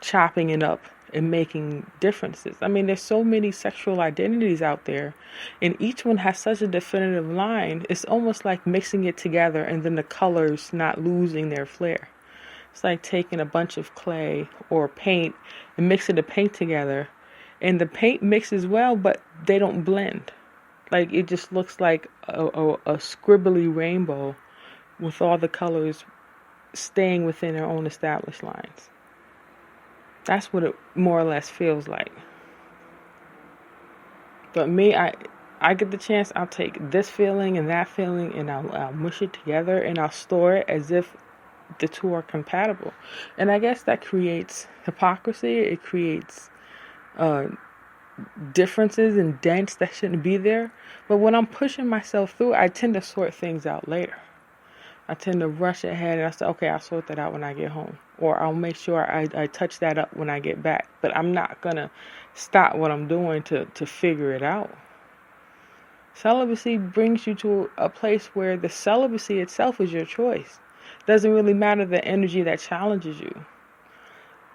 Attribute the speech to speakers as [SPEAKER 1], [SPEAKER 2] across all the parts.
[SPEAKER 1] chopping it up and making differences. I mean, there's so many sexual identities out there, and each one has such a definitive line. It's almost like mixing it together and then the colors not losing their flair. It's like taking a bunch of clay or paint and mixing the paint together, and the paint mixes well, but they don't blend. Like, it just looks like a scribbly rainbow with all the colors staying within their own established lines. That's what it more or less feels like. But me, I get the chance, I'll take this feeling and that feeling and I'll mush it together and I'll store it as if the two are compatible. And I guess that creates hypocrisy. It creates differences and dents that shouldn't be there. But when I'm pushing myself through, I tend to sort things out later. I tend to rush ahead and I say, okay, I'll sort that out when I get home. Or I'll make sure I touch that up when I get back. But I'm not going to stop what I'm doing to figure it out. Celibacy brings you to a place where the celibacy itself is your choice. It doesn't really matter the energy that challenges you.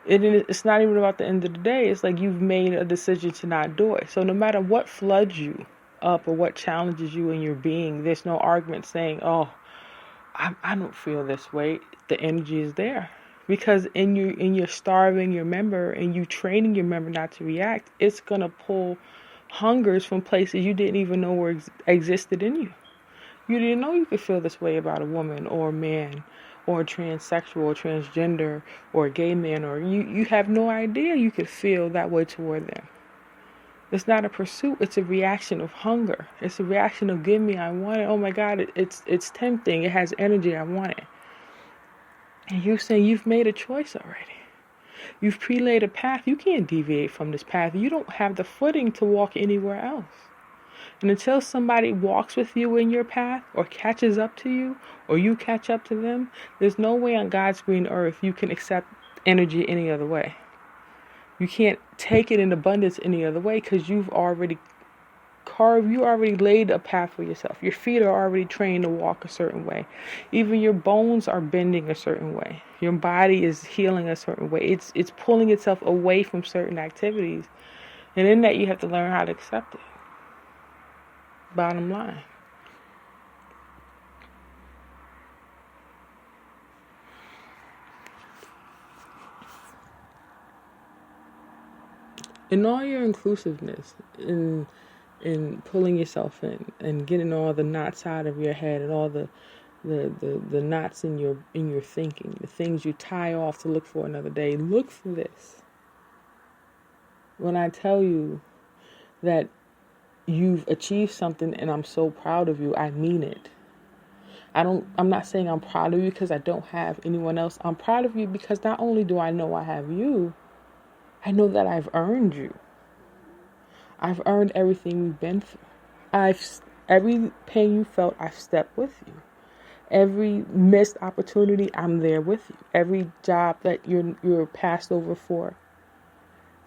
[SPEAKER 1] It's not even about the end of the day. It's like you've made a decision to not do it. So no matter what floods you up or what challenges you in your being, there's no argument saying, oh, I don't feel this way. The energy is there. Because in your starving your member and you training your member not to react, it's going to pull hungers from places you didn't even know existed in you. You didn't know you could feel this way about a woman or a man or a transsexual or transgender or a gay man, or you have no idea you could feel that way toward them. It's not a pursuit, it's a reaction of hunger. It's a reaction of give me, I want it. Oh my God, it's tempting. It has energy, I want it. And you're saying you've made a choice already. You've pre-laid a path. You can't deviate from this path. You don't have the footing to walk anywhere else. And until somebody walks with you in your path or catches up to you or you catch up to them, there's no way on God's green earth you can accept energy any other way. You can't take it in abundance any other way because you already laid a path for yourself. Your feet are already trained to walk a certain way. Even your bones are bending a certain way. Your body is healing a certain way. It's pulling itself away from certain activities. And in that you have to learn how to accept it. Bottom line. In all your inclusiveness, in pulling yourself in and getting all the knots out of your head and all the knots in your thinking, the things you tie off to look for another day, look for this. When I tell you that you've achieved something and I'm so proud of you, I mean it. I'm not saying I'm proud of you because I don't have anyone else. I'm proud of you because not only do I know I have you, I know that I've earned you. I've earned everything we've been through. Every pain you felt, I've stepped with you. Every missed opportunity, I'm there with you. Every job that you're passed over for,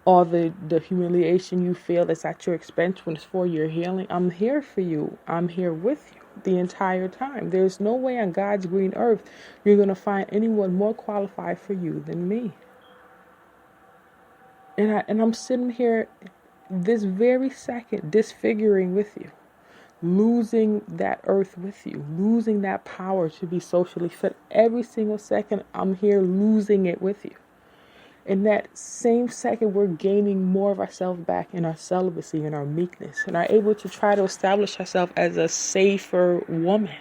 [SPEAKER 1] all the humiliation you feel that's at your expense when it's for your healing, I'm here for you. I'm here with you the entire time. There's no way on God's green earth you're going to find anyone more qualified for you than me. And I'm sitting here this very second disfiguring with you, losing that earth with you, losing that power to be socially fit. Every single second I'm here losing it with you. In that same second, we're gaining more of ourselves back in our celibacy and our meekness and are able to try to establish ourselves as a safer woman.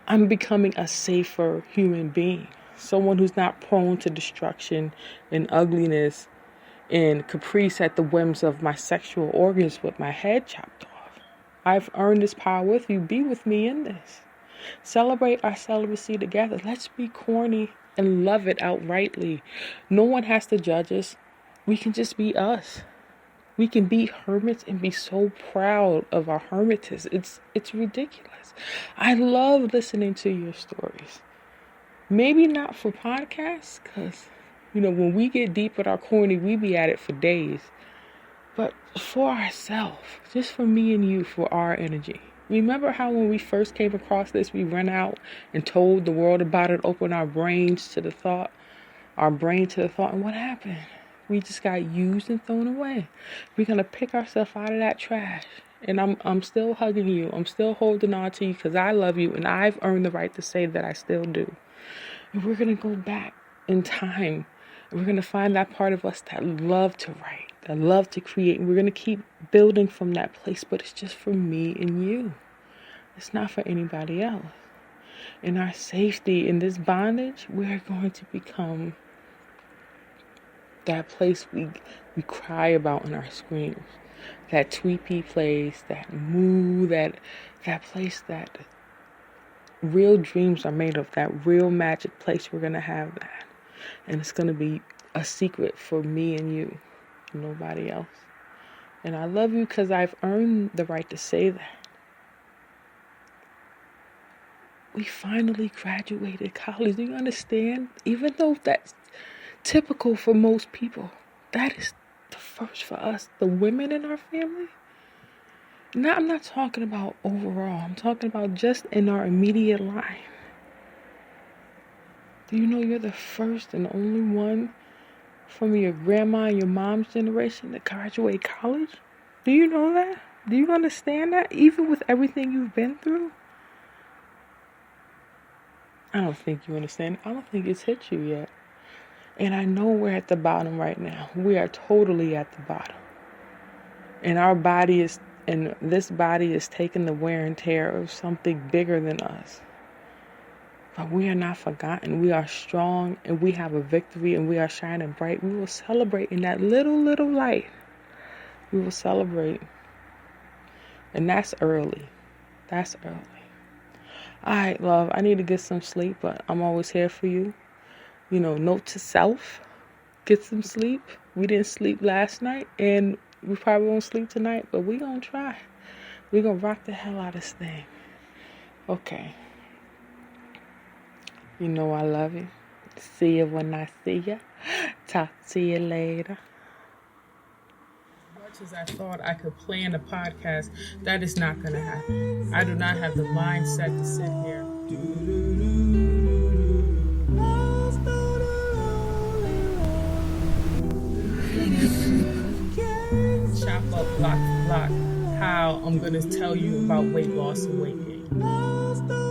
[SPEAKER 1] I'm becoming a safer human being, someone who's not prone to destruction and ugliness and caprice at the whims of my sexual organs with my head chopped off. I've earned this power with you. Be with me in this. Celebrate our celibacy together. Let's be corny and love it outrightly. No one has to judge us. We can just be us. We can be hermits and be so proud of our hermitage. It's ridiculous. I love listening to your stories. Maybe not for podcasts, because when we get deep with our corny, we be at it for days. But for ourselves, just for me and you, for our energy. Remember how when we first came across this, we ran out and told the world about it, opened our brains to the thought? our brain to the thought, and what happened? We just got used and thrown away. We're going to pick ourselves out of that trash. And I'm still hugging you. I'm still holding on to you because I love you. And I've earned the right to say that I still do. And we're going to go back in time. And we're going to find that part of us that love to write, that love to create. And we're going to keep building from that place. But it's just for me and you. It's not for anybody else. In our safety, in this bondage, we're going to become that place we cry about in our screams. That Tweepy place, that moo, that place that real dreams are made of, that real magic place. We're going to have that. And it's going to be a secret for me and you, nobody else. And I love you because I've earned the right to say that. We finally graduated college. Do you understand? Even though that's typical for most people, that is the first for us, the women in our family. Now, I'm not talking about overall. I'm talking about just in our immediate line. Do you know you're the first and only one from your grandma and your mom's generation to graduate college? Do you know that? Do you understand that? Even with everything you've been through? I don't think you understand. I don't think it's hit you yet. And I know we're at the bottom right now. We are totally at the bottom. And this body is taking the wear and tear of something bigger than us. But we are not forgotten. We are strong and we have a victory and we are shining bright. We will celebrate in that little light. We will celebrate. And that's early. That's early. All right, love, I need to get some sleep, but I'm always here for you. Note to self, get some sleep. We didn't sleep last night, and we probably won't sleep tonight, but we're going to try. We're going to rock the hell out of this thing. Okay. You know I love you. See you when I see you. Talk to you later. As much as I thought I could plan a podcast, that is not going to happen. I do not have the mindset to sit here. Chop up block how I'm going to tell you about weight loss and weight gain.